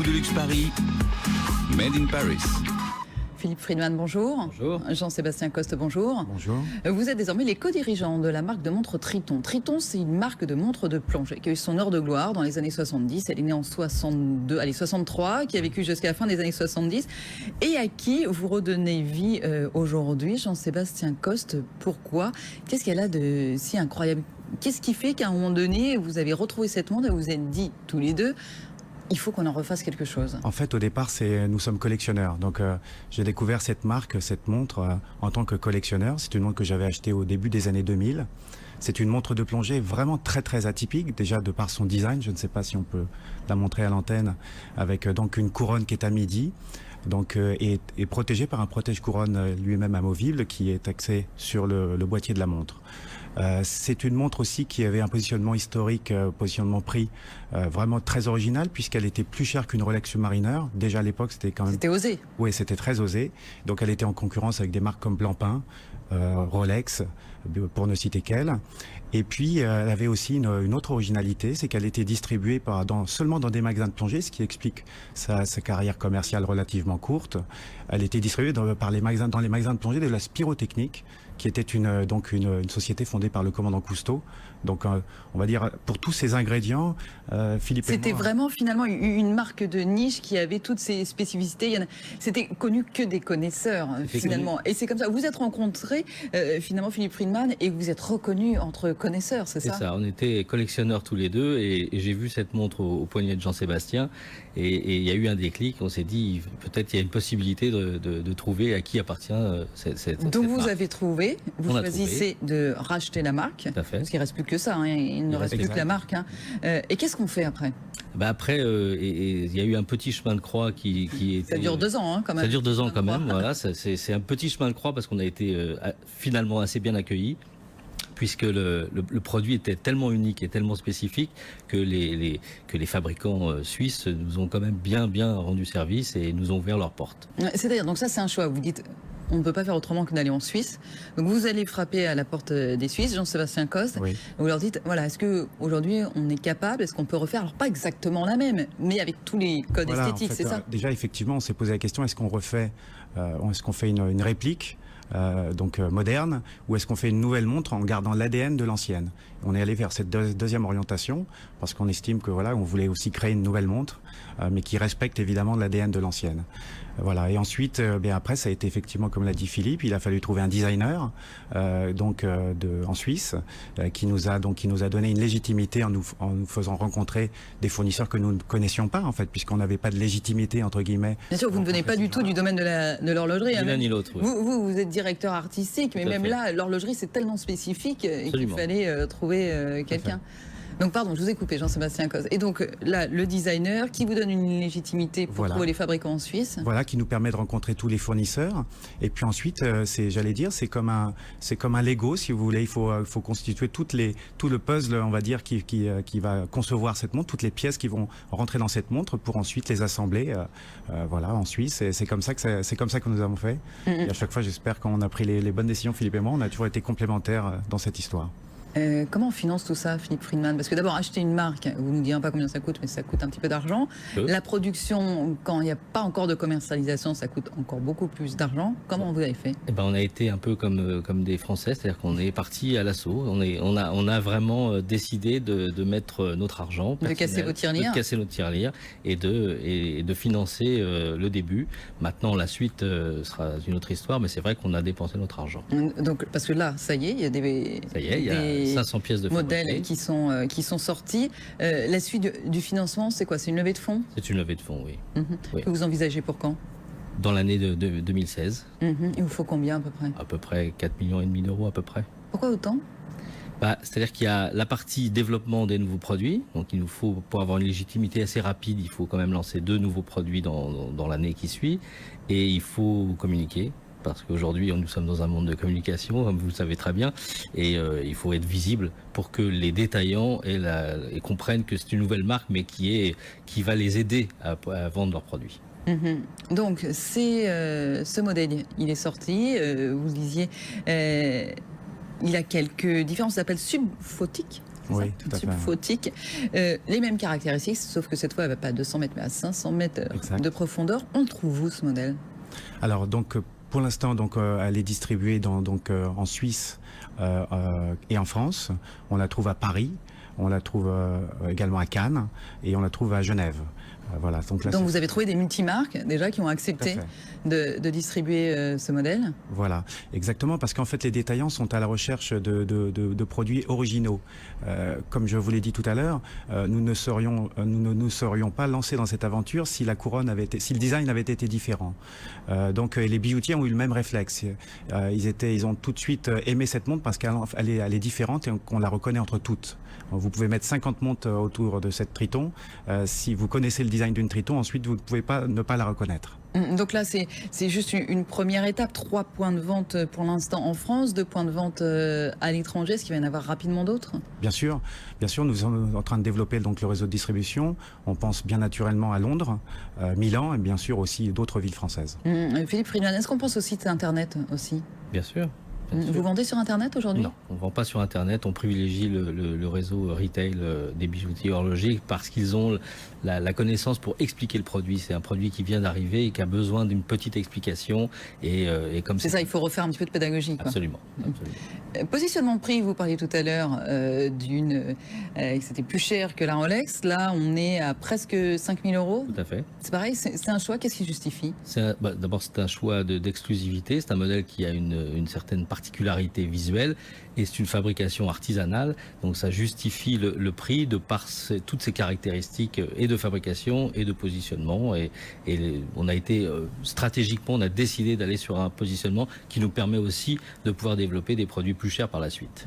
Goût de luxe Paris, Made in Paris. Philippe Friedman, bonjour. Bonjour. Jean-Sébastien Coste, bonjour. Bonjour. Vous êtes désormais les co-dirigeants de la marque de montres Triton. Triton, c'est une marque de montres de plongée qui a eu son heure de gloire dans les années 70. Elle est née en 63, qui a vécu jusqu'à la fin des années 70 et à qui vous redonnez vie aujourd'hui. Jean-Sébastien Coste, pourquoi? Qu'est-ce qu'elle a de si incroyable? Qu'est-ce qui fait qu'à un moment donné, vous avez retrouvé cette montre et vous vous êtes dit tous les deux, il faut qu'on en refasse quelque chose? En fait, au départ, nous sommes collectionneurs. Donc, j'ai découvert cette marque, cette montre, en tant que collectionneur. C'est une montre que j'avais achetée au début des années 2000. C'est une montre de plongée vraiment très très atypique, déjà de par son design. Je ne sais pas si on peut la montrer à l'antenne, avec donc une couronne qui est à midi. Donc, et protégée par un protège-couronne lui-même amovible qui est axé sur le boîtier de la montre. C'est une montre aussi qui avait un positionnement historique, positionnement prix vraiment très original, puisqu'elle était plus chère qu'une Rolex Submariner. Déjà à l'époque, c'était quand même... C'était osé. Oui, c'était très osé. Donc elle était en concurrence avec des marques comme Blancpain, Rolex, pour ne citer qu'elle. Et puis elle avait aussi une autre originalité, c'est qu'elle était distribuée seulement dans des magasins de plongée, ce qui explique sa carrière commerciale relativement courte. Elle était distribuée dans les magasins de plongée de la Spirotechnique, qui était une société fondée par le commandant Cousteau. Donc, on va dire, pour tous ces ingrédients, Philippe et moi... C'était vraiment, finalement, une marque de niche qui avait toutes ses spécificités. C'était connu que des connaisseurs, finalement. Et c'est comme ça. Vous êtes rencontrés, finalement, Philippe Friedman, et vous êtes reconnus entre connaisseurs, c'est ça? C'est ça. On était collectionneurs tous les deux, et j'ai vu cette montre au poignet de Jean-Sébastien, et il y a eu un déclic. On s'est dit, peut-être il y a une possibilité de trouver à qui appartient cette Donc vous marque. avez trouvé, vous choisissez de racheter la marque, Tout à fait. parce qu'il ne reste plus que ça, hein, il ne reste plus que la marque. Hein. Et qu'est-ce qu'on fait après? Après, il y a eu un petit chemin de croix qui était... Ça dure 2 ans, hein, quand même. Ça dure 2 ans quand même, voilà. C'est un petit chemin de croix parce qu'on a été finalement assez bien accueillis, puisque le produit était tellement unique et tellement spécifique que les fabricants suisses nous ont quand même bien rendu service et nous ont ouvert leurs portes. C'est-à-dire, donc ça c'est un choix, vous dites... On ne peut pas faire autrement que d'aller en Suisse. Donc vous allez frapper à la porte des Suisses, Jean-Sébastien Coste. Oui. Vous leur dites, voilà, est-ce qu'aujourd'hui on est capable, est-ce qu'on peut refaire, alors pas exactement la même, mais avec tous les codes esthétiques, en fait, c'est ça? Déjà, effectivement, on s'est posé la question, est-ce qu'on refait, est-ce qu'on fait une réplique moderne, ou est-ce qu'on fait une nouvelle montre en gardant l'ADN de l'ancienne? On est allé vers cette deuxième orientation, parce qu'on estime que voilà, on voulait aussi créer une nouvelle montre, mais qui respecte évidemment l'ADN de l'ancienne. Voilà. Et ensuite, après, ça a été effectivement, comme l'a dit Philippe, il a fallu trouver un designer, en Suisse, qui nous a donné une légitimité en nous faisant rencontrer des fournisseurs que nous ne connaissions pas, en fait, puisqu'on n'avait pas de légitimité, entre guillemets. Bien sûr, vous ne venez pas du tout du domaine de l'horlogerie. Ni l'un ni l'autre. Oui. Vous êtes directeur artistique, mais même là, l'horlogerie, c'est tellement spécifique qu'il fallait trouver quelqu'un. Donc pardon, je vous ai coupé, Jean-Sébastien Coste. Et donc là, le designer qui vous donne une légitimité pour trouver les fabricants en Suisse. Voilà, qui nous permet de rencontrer tous les fournisseurs. Et puis ensuite, c'est comme un Lego, si vous voulez. Il faut constituer tout le puzzle, on va dire, qui va concevoir cette montre, toutes les pièces qui vont rentrer dans cette montre pour ensuite les assembler, voilà, en Suisse. C'est comme ça que nous avons fait. Et à chaque fois, j'espère qu'on a pris les bonnes décisions, Philippe et moi. On a toujours été complémentaires dans cette histoire. Comment on finance tout ça, Philippe Friedman? Parce que d'abord, acheter une marque, vous ne nous direz pas combien ça coûte, mais ça coûte un petit peu d'argent. La production, quand il n'y a pas encore de commercialisation, ça coûte encore beaucoup plus d'argent. Comment vous avez fait? On a été un peu comme des Français, c'est-à-dire qu'on est parti à l'assaut. On a vraiment décidé de mettre notre argent personnel, de casser vos tirelires, notre tirelire et de financer le début. Maintenant, la suite sera une autre histoire, mais c'est vrai qu'on a dépensé notre argent. Donc, parce que là, ça y est, il y a des 500 pièces de modèles qui sont sortis. La suite du financement, c'est quoi? C'est une levée de fonds? C'est une levée de fonds, oui. Oui. Que vous envisagez pour quand? Dans l'année de 2016. Il vous faut combien à peu près? À peu près 4,5 millions d'euros à peu près. Pourquoi autant? C'est-à-dire qu'il y a la partie développement des nouveaux produits. Donc il nous faut, pour avoir une légitimité assez rapide, il faut quand même lancer 2 nouveaux produits dans l'année qui suit. Et il faut communiquer. Parce qu'aujourd'hui, nous sommes dans un monde de communication, comme vous le savez très bien, et il faut être visible pour que les détaillants comprennent que c'est une nouvelle marque, mais qui va les aider à vendre leurs produits. Donc, ce modèle, il est sorti, vous le disiez, il a quelques différences, ça s'appelle subphotique. C'est Oui, ça, tout à tube fait. photique. Les mêmes caractéristiques, sauf que cette fois, elle ne va pas à 200 mètres, mais à 500 mètres Exact. de profondeur. On le trouve où, ce modèle? Alors donc pour l'instant donc elle est distribuée en Suisse et en France. On la trouve à Paris, on la trouve également à Cannes et on la trouve à Genève. Voilà. Donc, là, Donc c'est- vous avez trouvé des multimarques déjà qui ont accepté Tout à de distribuer ce modèle. Voilà, exactement, parce qu'en fait les détaillants sont à la recherche de produits originaux. Comme je vous l'ai dit tout à l'heure, nous ne nous serions pas lancés dans cette aventure si la couronne avait été, si le design avait été différent. Donc les bijoutiers ont eu le même réflexe. Ils ont tout de suite aimé cette montre parce qu'elle est différente et qu'on la reconnaît entre toutes. Vous pouvez mettre 50 montres autour de cette Triton. Si vous connaissez le design d'une Triton, ensuite vous ne pouvez pas ne pas la reconnaître. Donc là, c'est juste une première étape. 3 points de vente pour l'instant en France, 2 points de vente à l'étranger. Est-ce qu'il va y en avoir rapidement d'autres? Bien sûr, nous sommes en train de développer donc le réseau de distribution. On pense bien naturellement à Londres, Milan et bien sûr aussi d'autres villes françaises. Philippe Friedman, est-ce qu'on pense au site internet aussi? Bien sûr. Bien sûr. Vous vendez sur internet aujourd'hui? Non, on ne vend pas sur Internet, on privilégie le réseau retail des bijoutiers horlogers parce qu'ils ont la connaissance pour expliquer le produit. C'est un produit qui vient d'arriver et qui a besoin d'une petite explication. Et comme C'est ça, il faut refaire un petit peu de pédagogie, quoi. Absolument. Absolument. Positionnement de prix, vous parliez tout à l'heure que c'était plus cher que la Rolex. Là, on est à presque 5 000 euros. Tout à fait. C'est pareil, c'est un choix. Qu'est-ce qui justifie? D'abord, c'est un choix d'exclusivité. C'est un modèle qui a une certaine particularité visuelle et c'est une fabrication artisanale. Donc, ça justifie le prix de par toutes ces caractéristiques et de fabrication et de positionnement. Et on a été stratégiquement, on a décidé d'aller sur un positionnement qui nous permet aussi de pouvoir développer des produits plus chers par la suite.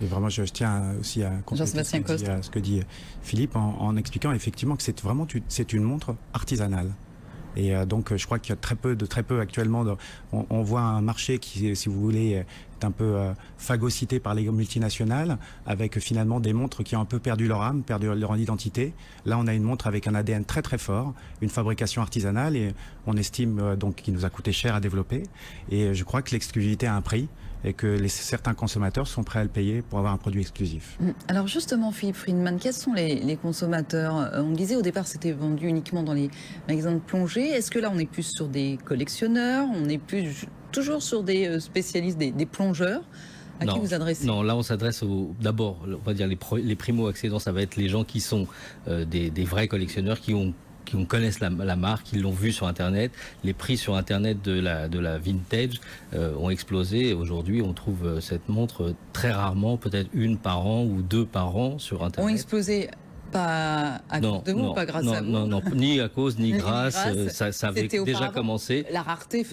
Et vraiment, je tiens aussi à compléter ce que dit Philippe en expliquant effectivement que c'est une montre artisanale. Et donc, je crois qu'il y a très peu actuellement. On voit un marché qui, si vous voulez, est un peu phagocyté par les multinationales, avec finalement des montres qui ont un peu perdu leur âme, perdu leur identité. Là, on a une montre avec un ADN très très fort, une fabrication artisanale, et on estime donc qu'il nous a coûté cher à développer. Et je crois que l'exclusivité a un prix et que certains consommateurs sont prêts à le payer pour avoir un produit exclusif. Alors justement, Philippe Friedman, quels sont les consommateurs? On disait au départ c'était vendu uniquement dans les magasins de plongée. Est-ce que là on est plus sur des collectionneurs? On est plus toujours sur des spécialistes, des plongeurs? À qui vous adressez? Non, là on s'adresse d'abord, on va dire les primo-accédants, ça va être les gens qui sont des vrais collectionneurs, qui connaissent la marque, qui l'ont vu sur Internet. Les prix sur Internet de la vintage ont explosé. Et aujourd'hui, on trouve cette montre très rarement, peut-être une par an ou deux par an sur Internet. Ont explosé pas à cause de vous, pas grâce à vous. Non, ni à cause, ni grâce. Ça avait C'était déjà auparavant. commencé. La rareté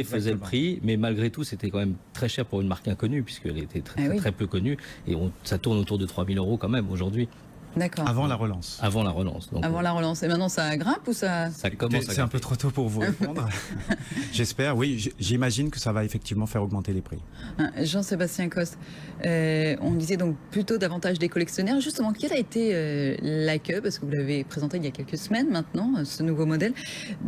faisait le prix, mais malgré tout, c'était quand même très cher pour une marque inconnue, puisqu'elle était très peu connue. Et ça tourne autour de 3 000 € quand même aujourd'hui. D'accord. Avant la relance. Avant la relance. Donc, Avant la relance. Et maintenant, ça grimpe ou ça commence à C'est un peu trop tôt pour vous répondre. J'espère, oui. J'imagine que ça va effectivement faire augmenter les prix. Jean-Sébastien Coste, on disait donc plutôt davantage des collectionneurs. Justement, quel a été l'accueil, parce que vous l'avez présenté il y a quelques semaines maintenant, ce nouveau modèle,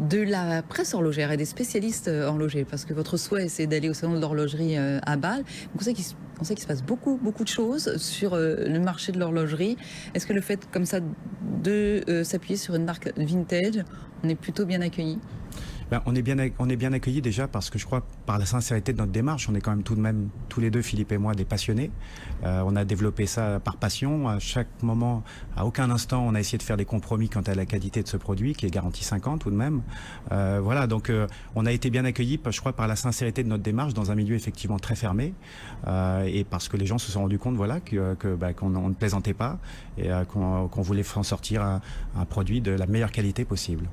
de la presse horlogère et des spécialistes horlogers? Parce que votre souhait, c'est d'aller au salon de l'horlogerie à Bâle. On sait qu'il se passe beaucoup de choses sur le marché de l'horlogerie. Est-ce que le fait comme ça de s'appuyer sur une marque vintage, on est plutôt bien accueilli? On est bien accueillis déjà parce que je crois par la sincérité de notre démarche, on est quand même tout de même tous les deux, Philippe et moi, des passionnés. On a développé ça par passion. À chaque moment, à aucun instant, on a essayé de faire des compromis quant à la qualité de ce produit qui est garanti 5 ans tout de même. Voilà, donc on a été bien accueillis, je crois, par la sincérité de notre démarche dans un milieu effectivement très fermé et parce que les gens se sont rendus compte, voilà, qu'on ne plaisantait pas et qu'on voulait en sortir un produit de la meilleure qualité possible.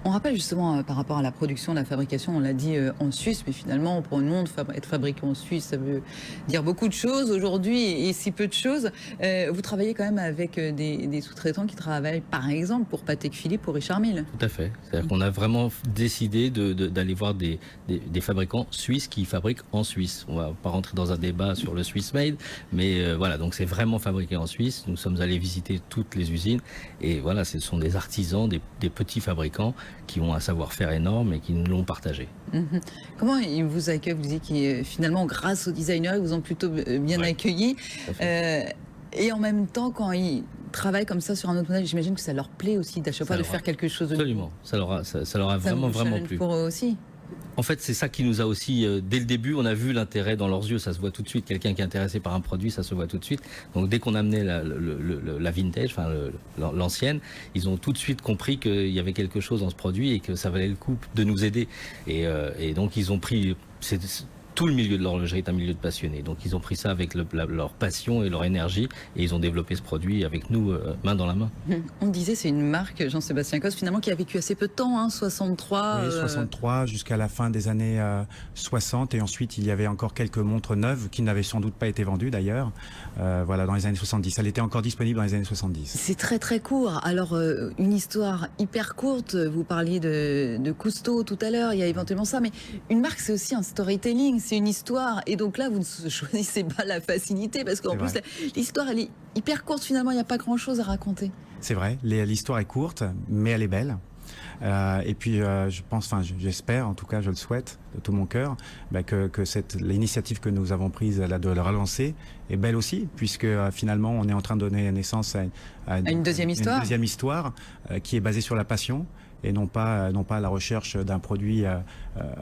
On rappelle justement par rapport à la production, la fabrication, on l'a dit en Suisse, mais finalement pour une montre, être fabriquée en Suisse, ça veut dire beaucoup de choses aujourd'hui et si peu de choses. Vous travaillez quand même avec des sous-traitants qui travaillent par exemple pour Patek Philippe, pour Richard Mille. Tout à fait. C'est-à-dire qu'on a vraiment décidé d'aller voir des fabricants suisses qui fabriquent en Suisse. On ne va pas rentrer dans un débat sur le Swiss Made, mais voilà, donc c'est vraiment fabriqué en Suisse. Nous sommes allés visiter toutes les usines et voilà, ce sont des artisans, des petits fabricants qui ont un savoir-faire énorme et qui nous l'ont partagé. Comment ils vous accueillent? Vous disiez que finalement, grâce aux designers, ils vous ont plutôt bien accueilli. Et en même temps, quand ils travaillent comme ça sur un autre modèle, j'imagine que ça leur plaît aussi d'à chaque fois de faire quelque chose de Absolument, ça leur a vraiment plu. Pour eux aussi. En fait, c'est ça qui nous a aussi, dès le début, on a vu l'intérêt dans leurs yeux, ça se voit tout de suite. Quelqu'un qui est intéressé par un produit, ça se voit tout de suite. Donc dès qu'on amenait la vintage, enfin l'ancienne, ils ont tout de suite compris qu'il y avait quelque chose dans ce produit et que ça valait le coup de nous aider. Et donc ils ont pris... Tout le milieu de l'horlogerie est un milieu de passionnés. Donc ils ont pris ça avec leur passion et leur énergie et ils ont développé ce produit avec nous, main dans la main. On disait c'est une marque, Jean-Sébastien Coste, finalement qui a vécu assez peu de temps, hein, 63. Oui, 63 jusqu'à la fin des années 60 et ensuite il y avait encore quelques montres neuves qui n'avaient sans doute pas été vendues d'ailleurs. Voilà, dans les années 70. Elle était encore disponible dans les années 70. C'est très très court. Alors une histoire hyper courte. Vous parliez de Cousteau tout à l'heure. Il y a éventuellement ça, mais une marque c'est aussi un storytelling. C'est une histoire, et donc là vous ne choisissez pas la facilité parce qu'en plus l'histoire elle est hyper courte finalement, il n'y a pas grand chose à raconter. C'est vrai, l'histoire est courte mais elle est belle. Et puis je pense, enfin j'espère, en tout cas je le souhaite de tout mon cœur, que l'initiative que nous avons prise là, de le relancer est belle aussi, puisque finalement on est en train de donner naissance à une deuxième histoire, qui est basée sur la passion et non pas la recherche d'un produit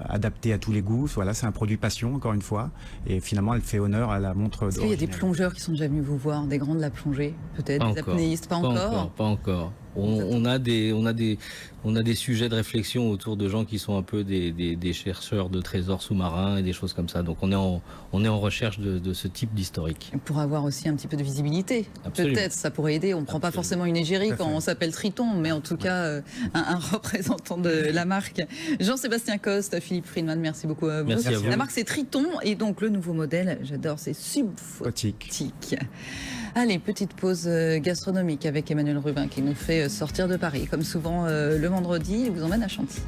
adapté à tous les goûts. Voilà, c'est un produit passion, encore une fois, et finalement elle fait honneur à la montre. Est-ce qu'il y a des plongeurs qui sont déjà venus vous voir, des grands de la plongée, peut-être, des apnéistes? Pas encore. On a des sujets de réflexion autour de gens qui sont un peu des chercheurs de trésors sous-marins et des choses comme ça. Donc on est en recherche de ce type d'historique. Pour avoir aussi un petit peu de visibilité. Peut-être, ça pourrait aider. On ne prend pas forcément une égérie quand on s'appelle Triton, mais en tout cas un représentant de la marque. Jean-Sébastien Coste, Philippe Friedman, merci beaucoup à vous. Merci à vous. La marque c'est Triton et donc le nouveau modèle, j'adore, c'est Subphotique. Allez, petite pause gastronomique avec Emmanuel Rubin qui nous fait sortir de Paris. Comme souvent le vendredi, il vous emmène à Chantilly.